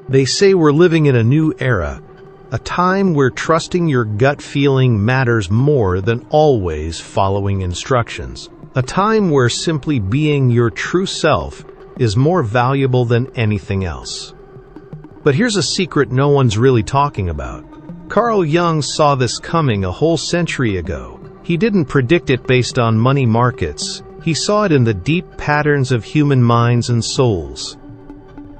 They say we're living in a new era, a time where trusting your gut feeling matters more than always following instructions. A time where simply being your true self is more valuable than anything else. But here's a secret no one's really talking about. Carl Jung saw this coming a whole century ago. He didn't predict it based on money markets. He saw it in the deep patterns of human minds and souls.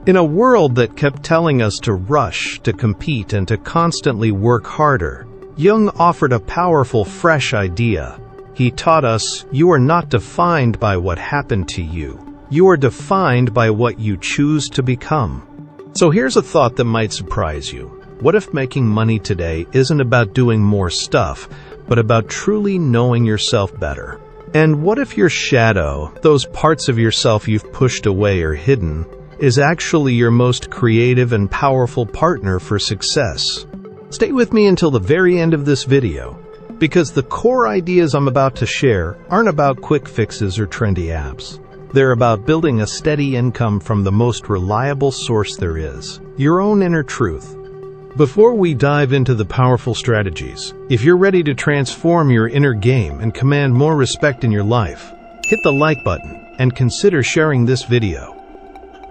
In a world that kept telling us to rush, to compete, and to constantly work harder, Jung offered a powerful, fresh idea. He taught us, you are not defined by what happened to you. You are defined by what you choose to become. So here's a thought that might surprise you. What if making money today isn't about doing more stuff, but about truly knowing yourself better? And what if your shadow, those parts of yourself you've pushed away or hidden, is actually your most creative and powerful partner for success? Stay with me until the very end of this video, because the core ideas I'm about to share aren't about quick fixes or trendy apps. They're about building a steady income from the most reliable source there is, your own inner truth. Before we dive into the powerful strategies, if you're ready to transform your inner game and command more respect in your life, hit the like button and consider sharing this video.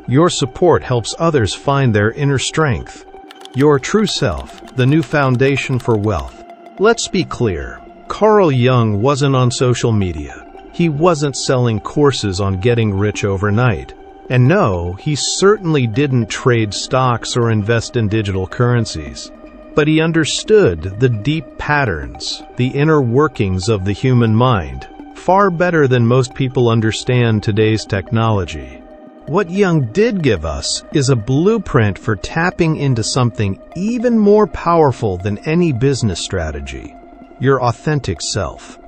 Your support helps others find their inner strength. Your true self, the new foundation for wealth. Let's be clear, Carl Jung wasn't on social media. He wasn't selling courses on getting rich overnight. And no, he certainly didn't trade stocks or invest in digital currencies. But he understood the deep patterns, the inner workings of the human mind, far better than most people understand today's technology. What Jung did give us is a blueprint for tapping into something even more powerful than any business strategy, your authentic self.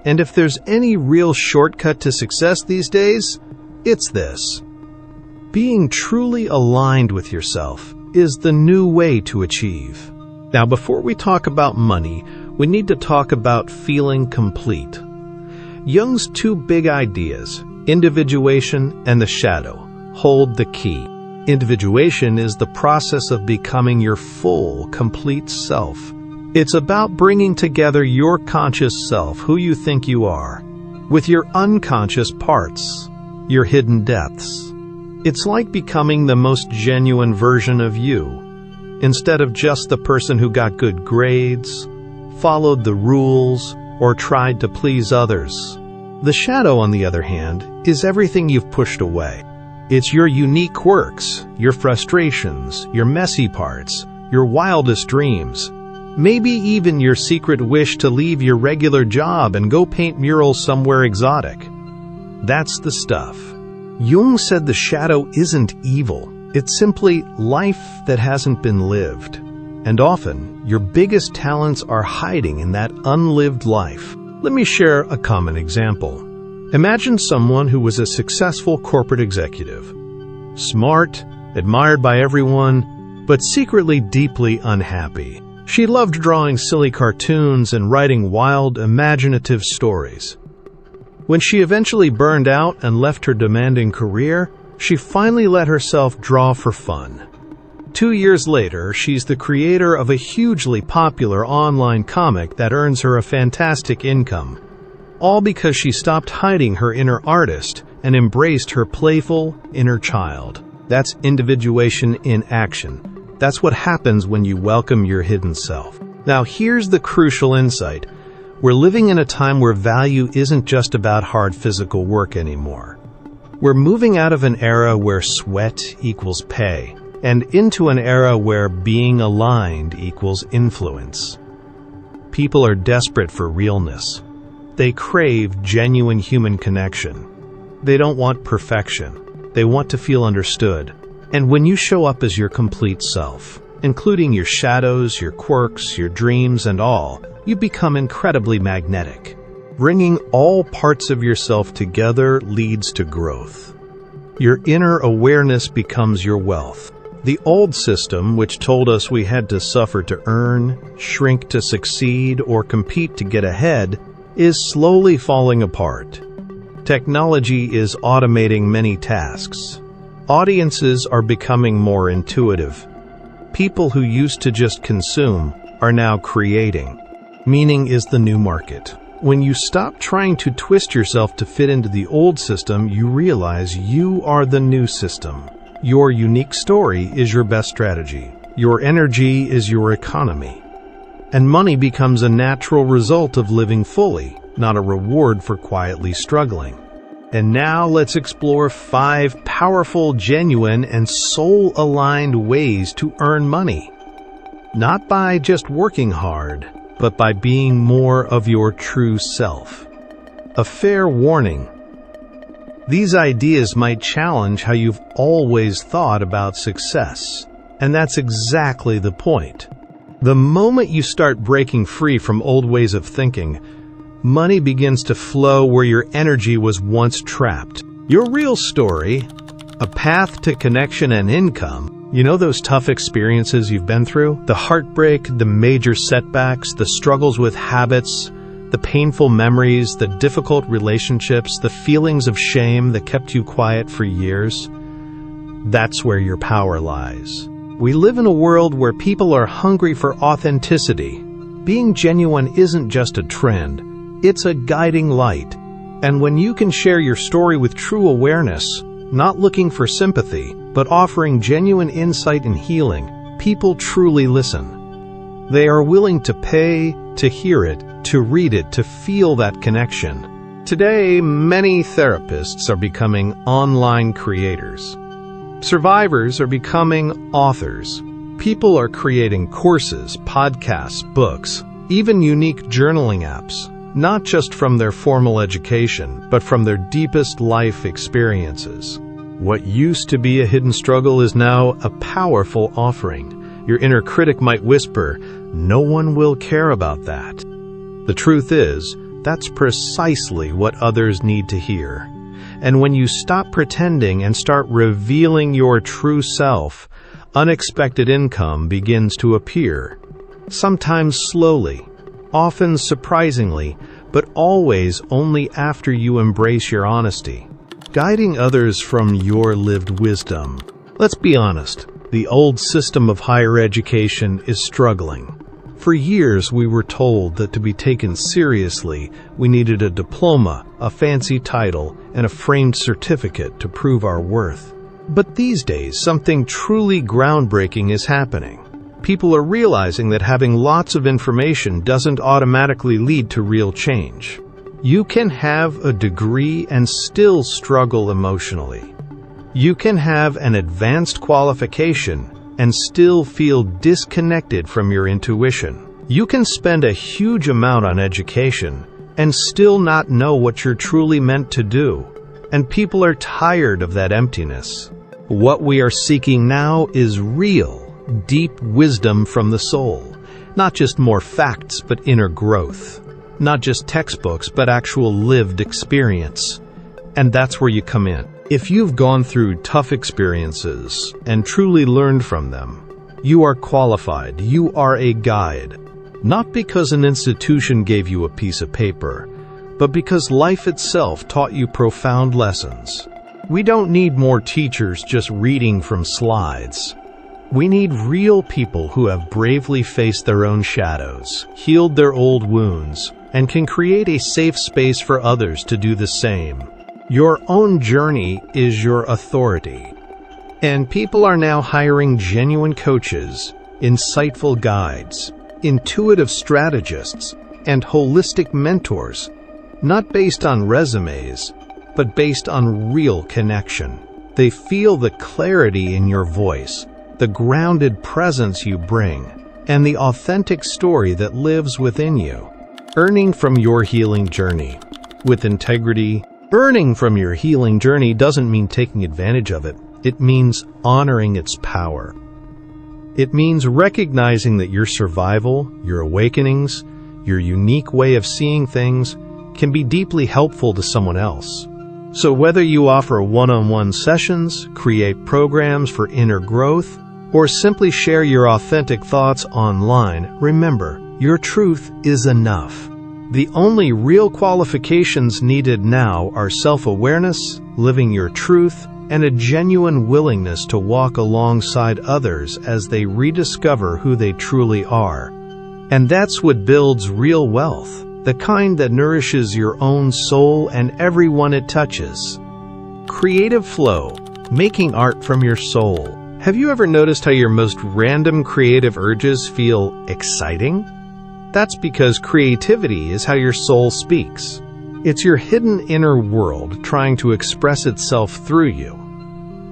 And if there's any real shortcut to success these days, it's this. Being truly aligned with yourself is the new way to achieve. Now, before we talk about money, we need to talk about feeling complete. Jung's two big ideas, individuation and the shadow, hold the key. Individuation is the process of becoming your full, complete self. It's about bringing together your conscious self, who you think you are, with your unconscious parts, your hidden depths. It's like becoming the most genuine version of you, instead of just the person who got good grades, followed the rules, or tried to please others. The shadow, on the other hand, is everything you've pushed away. It's your unique quirks, your frustrations, your messy parts, your wildest dreams. Maybe even your secret wish to leave your regular job and go paint murals somewhere exotic. That's the stuff. Jung said the shadow isn't evil. It's simply life that hasn't been lived. And often, your biggest talents are hiding in that unlived life. Let me share a common example. Imagine someone who was a successful corporate executive. Smart, admired by everyone, but secretly deeply unhappy. She loved drawing silly cartoons and writing wild, imaginative stories. When she eventually burned out and left her demanding career, she finally let herself draw for fun. 2 years later, she's the creator of a hugely popular online comic that earns her a fantastic income, all because she stopped hiding her inner artist and embraced her playful inner child. That's individuation in action. That's what happens when you welcome your hidden self. Now, here's the crucial insight. We're living in a time where value isn't just about hard physical work anymore. We're moving out of an era where sweat equals pay, and into an era where being aligned equals influence. People are desperate for realness. They crave genuine human connection. They don't want perfection. They want to feel understood. And when you show up as your complete self, including your shadows, your quirks, your dreams, and all, you become incredibly magnetic. Bringing all parts of yourself together leads to growth. Your inner awareness becomes your wealth. The old system, which told us we had to suffer to earn, shrink to succeed, or compete to get ahead, is slowly falling apart. Technology is automating many tasks. Audiences are becoming more intuitive, People who used to just consume are now creating. Meaning is the new market. When you stop trying to twist yourself to fit into the old system, you realize you are the new system. Your unique story is your best strategy. Your energy is your economy. And money becomes a natural result of living fully, not a reward for quietly struggling. And now let's explore 5 powerful, genuine, and soul-aligned ways to earn money. Not by just working hard, but by being more of your true self. A fair warning: these ideas might challenge how you've always thought about success. And that's exactly the point. The moment you start breaking free from old ways of thinking, money begins to flow where your energy was once trapped. Your real story, a path to connection and income. You know those tough experiences you've been through? The heartbreak, the major setbacks, the struggles with habits, the painful memories, the difficult relationships, the feelings of shame that kept you quiet for years. That's where your power lies. We live in a world where people are hungry for authenticity. Being genuine isn't just a trend, it's a guiding light. And when you can share your story with true awareness, not looking for sympathy, but offering genuine insight and healing, people truly listen. They are willing to pay, to hear it, to read it, to feel that connection. Today, many therapists are becoming online creators. Survivors are becoming authors. People are creating courses, podcasts, books, even unique journaling apps, not just from their formal education, but from their deepest life experiences. What used to be a hidden struggle is now a powerful offering. Your inner critic might whisper, "No one will care about that." The truth is, that's precisely what others need to hear. And when you stop pretending and start revealing your true self, unexpected income begins to appear. Sometimes slowly, often surprisingly, but always only after you embrace your honesty. Guiding others from your lived wisdom. Let's be honest, the old system of higher education is struggling. For years we were told that to be taken seriously, we needed a diploma, a fancy title, and a framed certificate to prove our worth. But these days, something truly groundbreaking is happening. People are realizing that having lots of information doesn't automatically lead to real change. You can have a degree and still struggle emotionally. You can have an advanced qualification and still feel disconnected from your intuition. You can spend a huge amount on education and still not know what you're truly meant to do. And people are tired of that emptiness. What we are seeking now is real, deep wisdom from the soul. Not just more facts, but inner growth. Not just textbooks, but actual lived experience. And that's where you come in. If you've gone through tough experiences and truly learned from them, you are qualified, you are a guide. Not because an institution gave you a piece of paper, but because life itself taught you profound lessons. We don't need more teachers just reading from slides. We need real people who have bravely faced their own shadows, healed their old wounds, and can create a safe space for others to do the same. Your own journey is your authority. And people are now hiring genuine coaches, insightful guides, intuitive strategists, and holistic mentors, not based on resumes, but based on real connection. They feel the clarity in your voice, the grounded presence you bring, and the authentic story that lives within you. Earning from your healing journey with integrity. Earning from your healing journey doesn't mean taking advantage of it. It means honoring its power. It means recognizing that your survival, your awakenings, your unique way of seeing things can be deeply helpful to someone else. So whether you offer one-on-one sessions, create programs for inner growth, or simply share your authentic thoughts online, remember, your truth is enough. The only real qualifications needed now are self-awareness, living your truth, and a genuine willingness to walk alongside others as they rediscover who they truly are. And that's what builds real wealth, the kind that nourishes your own soul and everyone it touches. Creative flow, making art from your soul. Have you ever noticed how your most random creative urges feel exciting? That's because creativity is how your soul speaks. It's your hidden inner world trying to express itself through you.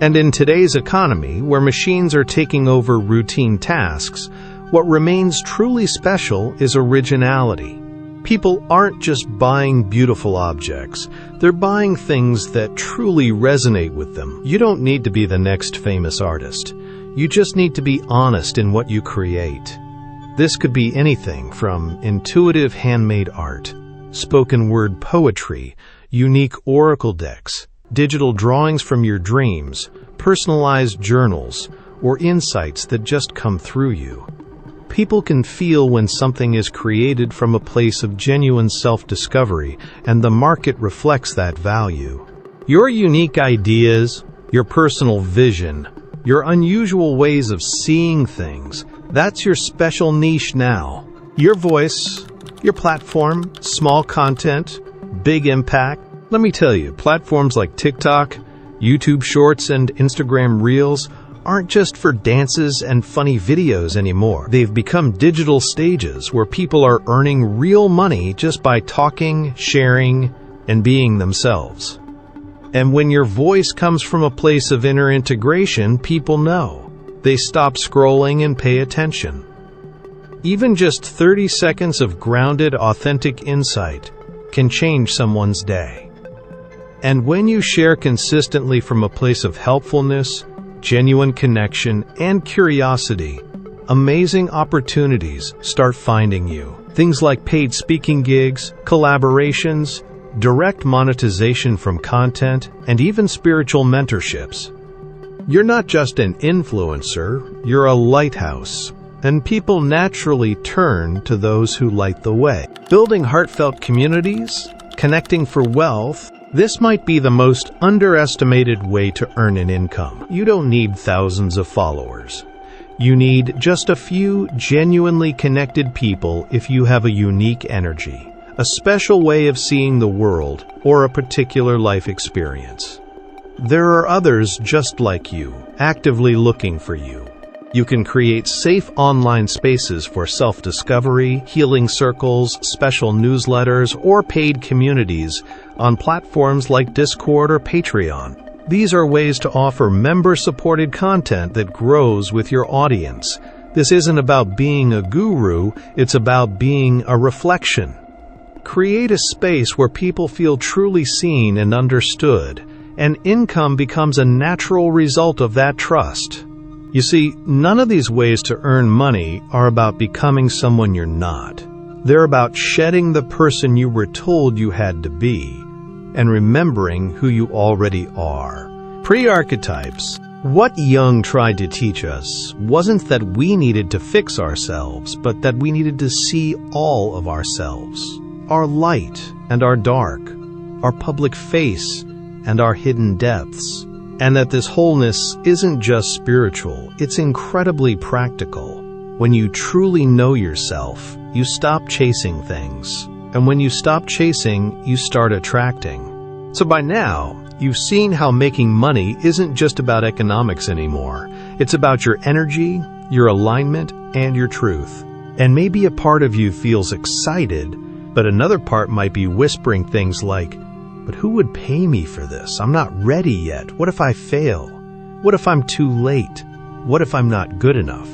And in today's economy, where machines are taking over routine tasks, what remains truly special is originality. People aren't just buying beautiful objects, they're buying things that truly resonate with them. You don't need to be the next famous artist. You just need to be honest in what you create. This could be anything from intuitive handmade art, spoken word poetry, unique oracle decks, digital drawings from your dreams, personalized journals, or insights that just come through you. People can feel when something is created from a place of genuine self-discovery, and the market reflects that value. Your unique ideas, your personal vision, your unusual ways of seeing things, that's your special niche now. Your voice, your platform, small content, big impact. Let me tell you, platforms like TikTok, YouTube Shorts, and Instagram Reels aren't just for dances and funny videos anymore. They've become digital stages where people are earning real money just by talking, sharing, and being themselves. And when your voice comes from a place of inner integration, people know. They stop scrolling and pay attention. Even just 30 seconds of grounded, authentic insight can change someone's day. And when you share consistently from a place of helpfulness, genuine connection, and curiosity, amazing opportunities start finding you. Things like paid speaking gigs, collaborations, direct monetization from content, and even spiritual mentorships. You're not just an influencer, you're a lighthouse, and people naturally turn to those who light the way. Building heartfelt communities, connecting for wealth, this might be the most underestimated way to earn an income. You don't need thousands of followers. You need just a few genuinely connected people if you have a unique energy, a special way of seeing the world, or a particular life experience. There are others just like you, actively looking for you. You can create safe online spaces for self-discovery, healing circles, special newsletters, or paid communities on platforms like Discord or Patreon. These are ways to offer member-supported content that grows with your audience. This isn't about being a guru, it's about being a reflection. Create a space where people feel truly seen and understood, and income becomes a natural result of that trust. You see, none of these ways to earn money are about becoming someone you're not. They're about shedding the person you were told you had to be and remembering who you already are. Pre-archetypes. What Jung tried to teach us wasn't that we needed to fix ourselves, but that we needed to see all of ourselves. Our light and our dark, our public face and our hidden depths. And that this wholeness isn't just spiritual, it's incredibly practical. When you truly know yourself, you stop chasing things. And when you stop chasing, you start attracting. So by now, you've seen how making money isn't just about economics anymore. It's about your energy, your alignment, and your truth. And maybe a part of you feels excited, but another part might be whispering things like, "But who would pay me for this? I'm not ready yet. What if I fail? What if I'm too late? What if I'm not good enough?"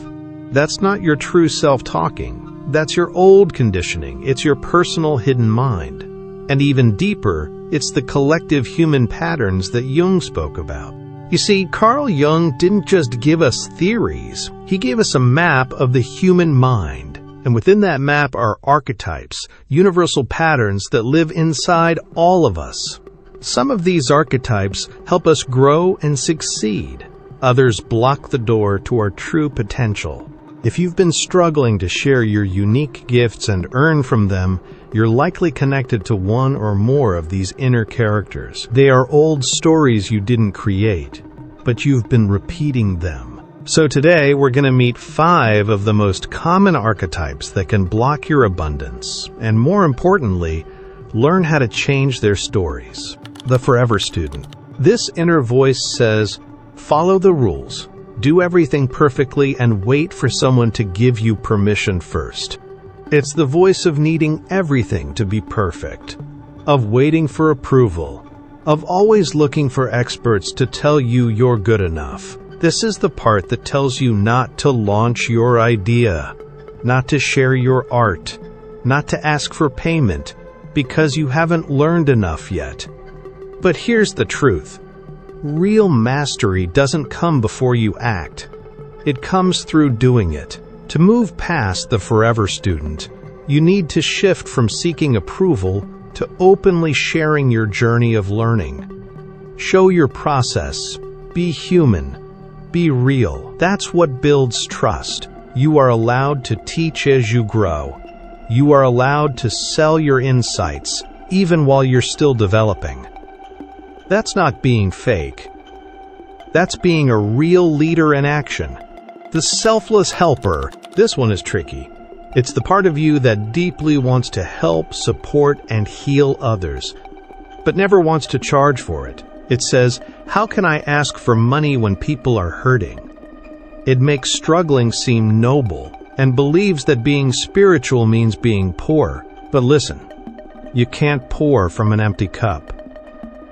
That's not your true self talking. That's your old conditioning. It's your personal hidden mind. And even deeper, it's the collective human patterns that Jung spoke about. You see, Carl Jung didn't just give us theories. He gave us a map of the human mind. And within that map are archetypes, universal patterns that live inside all of us. Some of these archetypes help us grow and succeed. Others block the door to our true potential. If you've been struggling to share your unique gifts and earn from them, you're likely connected to one or more of these inner characters. They are old stories you didn't create, but you've been repeating them. So today, we're going to meet 5 of the most common archetypes that can block your abundance, and more importantly, learn how to change their stories. The Forever Student. This inner voice says, follow the rules, do everything perfectly, and wait for someone to give you permission first. It's the voice of needing everything to be perfect, of waiting for approval, of always looking for experts to tell you you're good enough. This is the part that tells you not to launch your idea, not to share your art, not to ask for payment, because you haven't learned enough yet. But here's the truth. Real mastery doesn't come before you act. It comes through doing it. To move past the Forever Student, you need to shift from seeking approval to openly sharing your journey of learning. Show your process. Be human. Be real. That's what builds trust. You are allowed to teach as you grow. You are allowed to sell your insights, even while you're still developing. That's not being fake. That's being a real leader in action. The selfless helper. This one is tricky. It's the part of you that deeply wants to help, support, and heal others, but never wants to charge for it. It says, how can I ask for money when people are hurting? It makes struggling seem noble and believes that being spiritual means being poor. But listen, you can't pour from an empty cup.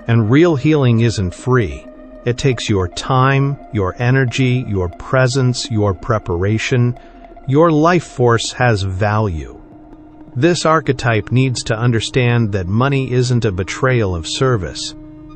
And real healing isn't free. It takes your time, your energy, your presence, your preparation. Your life force has value. This archetype needs to understand that money isn't a betrayal of service.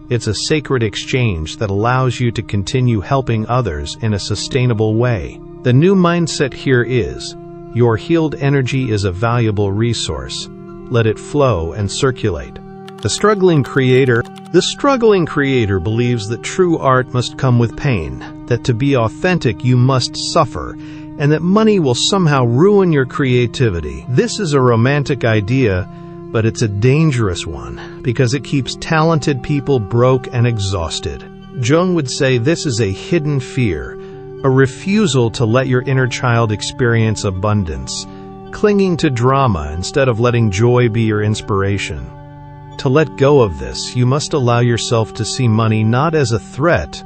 It's a sacred exchange that allows you to continue helping others in a sustainable way. The new mindset here is, your healed energy is a valuable resource. Let it flow and circulate. The struggling creator. The struggling creator believes that true art must come with pain, that to be authentic you must suffer, and that money will somehow ruin your creativity. This is a romantic idea, but it's a dangerous one, because it keeps talented people broke and exhausted. Jung would say this is a hidden fear, a refusal to let your inner child experience abundance, clinging to drama instead of letting joy be your inspiration. To let go of this, you must allow yourself to see money not as a threat,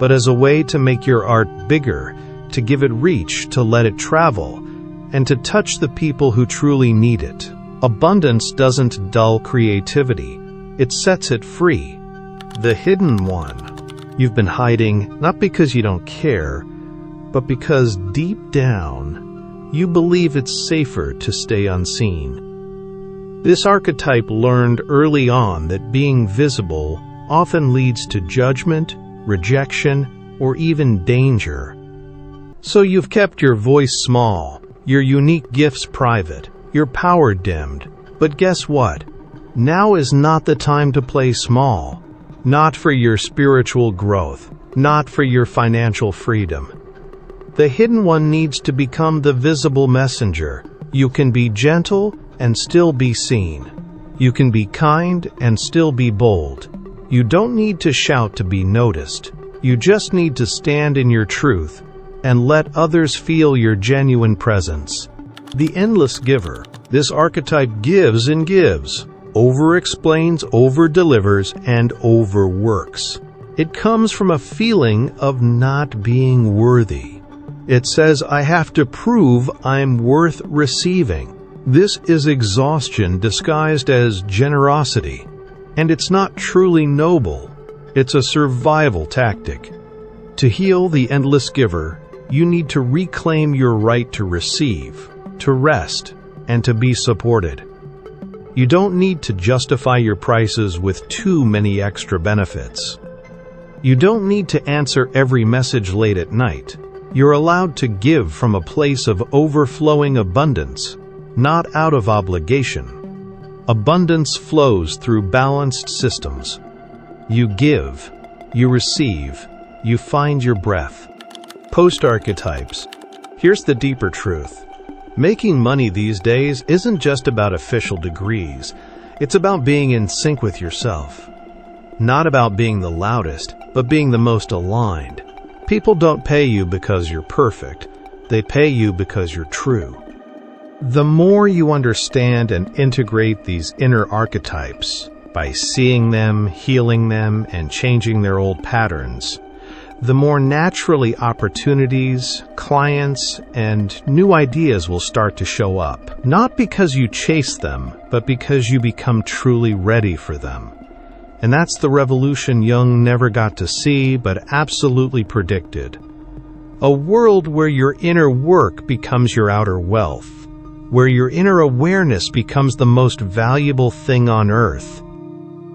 but as a way to make your art bigger, to give it reach, to let it travel, and to touch the people who truly need it. Abundance doesn't dull creativity, it sets it free. The hidden one. You've been hiding, not because you don't care, but because deep down, you believe it's safer to stay unseen. This archetype learned early on that being visible often leads to judgment, rejection, or even danger. So you've kept your voice small, your unique gifts private, your power dimmed. But guess what? Now is not the time to play small. Not for your spiritual growth, not for your financial freedom. The hidden one needs to become the visible messenger. You can be gentle and still be seen. You can be kind and still be bold. You don't need to shout to be noticed. You just need to stand in your truth and let others feel your genuine presence. The endless giver. This archetype gives and gives, over-explains, over-delivers, and overworks. It comes from a feeling of not being worthy. It says, I have to prove I'm worth receiving. This is exhaustion disguised as generosity, and it's not truly noble. It's a survival tactic. To heal the endless giver, you need to reclaim your right to receive, to rest, and to be supported. You don't need to justify your prices with too many extra benefits. You don't need to answer every message late at night. You're allowed to give from a place of overflowing abundance, not out of obligation. Abundance flows through balanced systems. You give, you receive, you find your breath. Post archetypes. Here's the deeper truth. Making money these days isn't just about official degrees. It's about being in sync with yourself. Not about being the loudest, but being the most aligned. People don't pay you because you're perfect. They pay you because you're true. The more you understand and integrate these inner archetypes, by seeing them, healing them, and changing their old patterns, the more naturally opportunities, clients, and new ideas will start to show up. Not because you chase them, but because you become truly ready for them. And that's the revolution Jung never got to see, but absolutely predicted. A world where your inner work becomes your outer wealth, where your inner awareness becomes the most valuable thing on earth.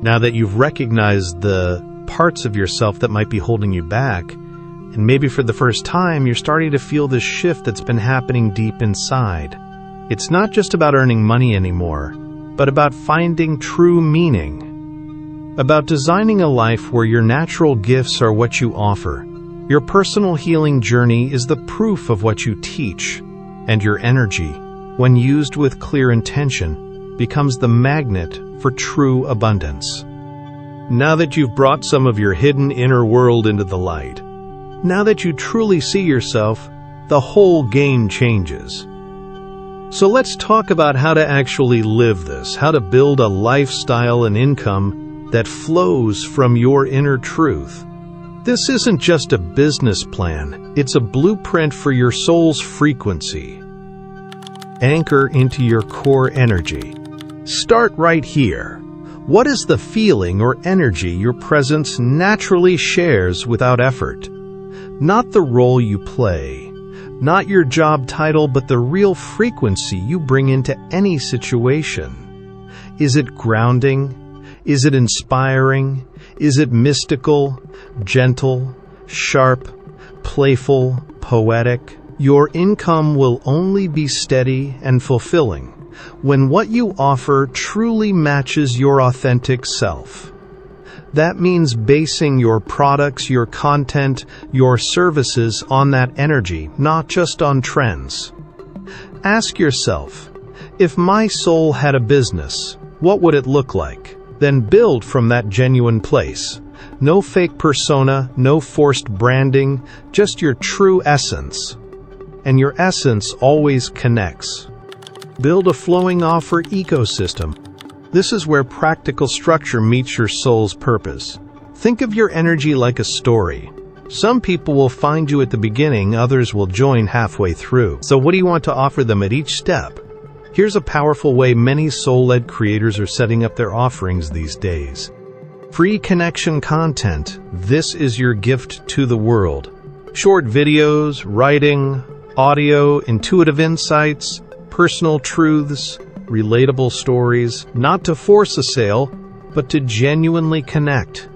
Now that you've recognized the parts of yourself that might be holding you back, and maybe for the first time you're starting to feel this shift that's been happening deep inside. It's not just about earning money anymore, but about finding true meaning. About designing a life where your natural gifts are what you offer. Your personal healing journey is the proof of what you teach, and your energy, when used with clear intention, becomes the magnet for true abundance. Now that you've brought some of your hidden inner world into the light, now that you truly see yourself, the whole game changes. So let's talk about how to actually live this, how to build a lifestyle and income that flows from your inner truth. This isn't just a business plan, it's a blueprint for your soul's frequency. Anchor into your core energy. Start right here. What is the feeling or energy your presence naturally shares without effort? Not the role you play, not your job title, but the real frequency you bring into any situation. Is it grounding? Is it inspiring? Is it mystical, gentle, sharp, playful, poetic? Your income will only be steady and fulfilling when what you offer truly matches your authentic self. That means basing your products, your content, your services on that energy, not just on trends. Ask yourself, if my soul had a business, what would it look like? Then build from that genuine place. No fake persona, no forced branding, just your true essence. And your essence always connects. Build a flowing offer ecosystem. This is where practical structure meets your soul's purpose. Think of your energy like a story. Some people will find you at the beginning, others will join halfway through. So what do you want to offer them at each step? Here's a powerful way many soul-led creators are setting up their offerings these days. Free connection content. This is your gift to the world. Short videos, writing, audio, intuitive insights, personal truths, relatable stories, not to force a sale, but to genuinely connect.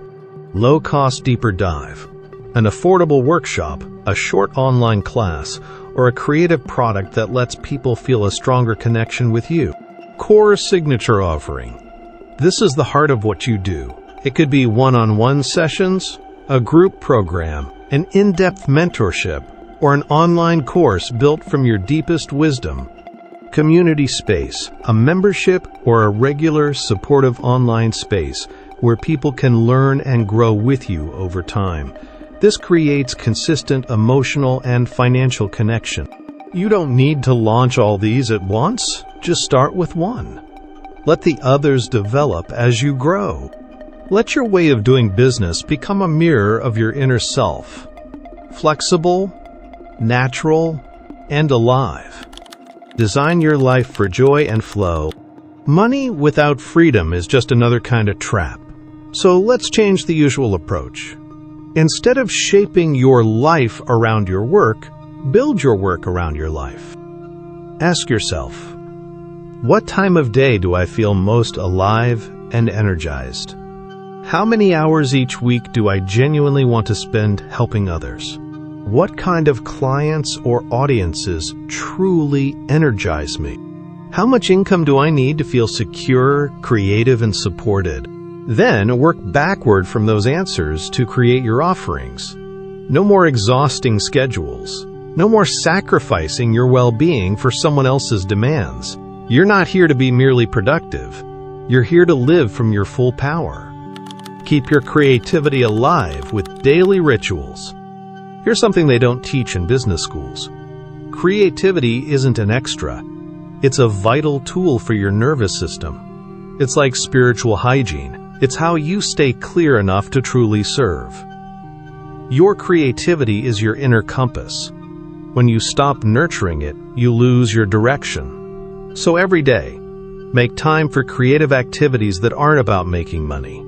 Low-cost deeper dive, an affordable workshop, a short online class, or a creative product that lets people feel a stronger connection with you. Core signature offering. This is the heart of what you do. It could be one-on-one sessions, a group program, an in-depth mentorship, or an online course built from your deepest wisdom. Community space, a membership or a regular supportive online space where people can learn and grow with you over time. This creates consistent emotional and financial connection. You don't need to launch all these at once, just start with one. Let the others develop as you grow. Let your way of doing business become a mirror of your inner self. Flexible, natural, and alive. Design your life for joy and flow. Money without freedom is just another kind of trap. So let's change the usual approach. Instead of shaping your life around your work, build your work around your life. Ask yourself, what time of day do I feel most alive and energized? How many hours each week do I genuinely want to spend helping others? What kind of clients or audiences truly energize me? How much income do I need to feel secure, creative, and supported? Then work backward from those answers to create your offerings. No more exhausting schedules. No more sacrificing your well-being for someone else's demands. You're not here to be merely productive. You're here to live from your full power. Keep your creativity alive with daily rituals. Here's something they don't teach in business schools. Creativity isn't an extra. It's a vital tool for your nervous system. It's like spiritual hygiene. It's how you stay clear enough to truly serve. Your creativity is your inner compass. When you stop nurturing it, you lose your direction. So every day, make time for creative activities that aren't about making money.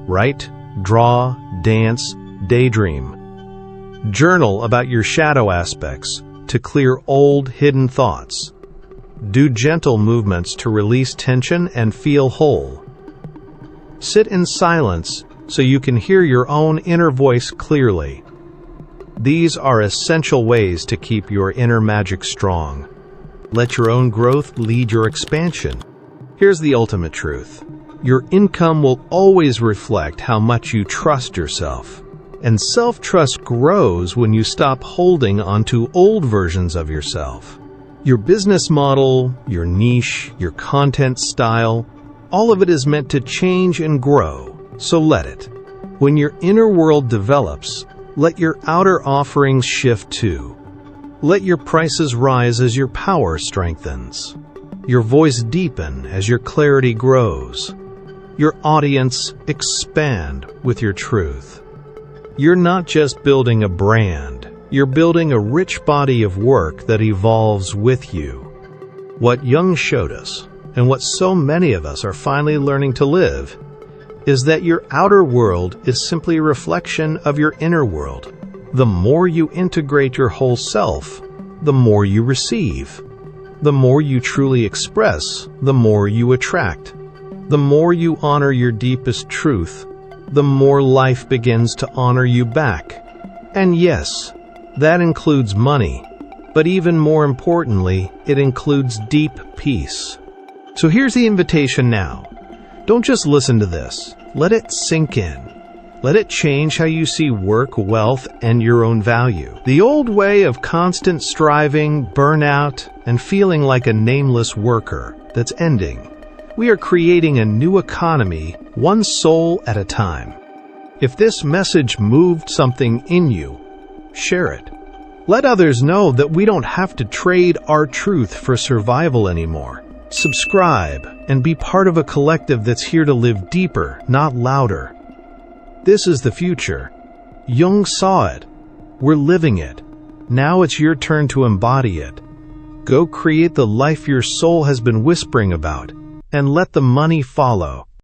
Write, draw, dance, daydream. Journal about your shadow aspects to clear old, hidden thoughts. Do gentle movements to release tension and feel whole. Sit in silence so you can hear your own inner voice clearly. These are essential ways to keep your inner magic strong. Let your own growth lead your expansion. Here's the ultimate truth. Your income will always reflect how much you trust yourself. And self-trust grows when you stop holding onto old versions of yourself. Your business model, your niche, your content style, all of it is meant to change and grow, so let it. When your inner world develops, let your outer offerings shift too. Let your prices rise as your power strengthens. Your voice deepen as your clarity grows. Your audience expand with your truth. You're not just building a brand, you're building a rich body of work that evolves with you. What Jung showed us, and what so many of us are finally learning to live, is that your outer world is simply a reflection of your inner world. The more you integrate your whole self, the more you receive. The more you truly express, the more you attract. The more you honor your deepest truth, the more life begins to honor you back. And yes, that includes money, but even more importantly, it includes deep peace. So here's the invitation now. Don't just listen to this. Let it sink in. Let it change how you see work, wealth, and your own value. The old way of constant striving, burnout, and feeling like a nameless worker that's ending. We are creating a new economy, one soul at a time. If this message moved something in you, share it. Let others know that we don't have to trade our truth for survival anymore. Subscribe and be part of a collective that's here to live deeper, not louder. This is the future. Jung saw it. We're living it. Now it's your turn to embody it. Go create the life your soul has been whispering about, and let the money follow.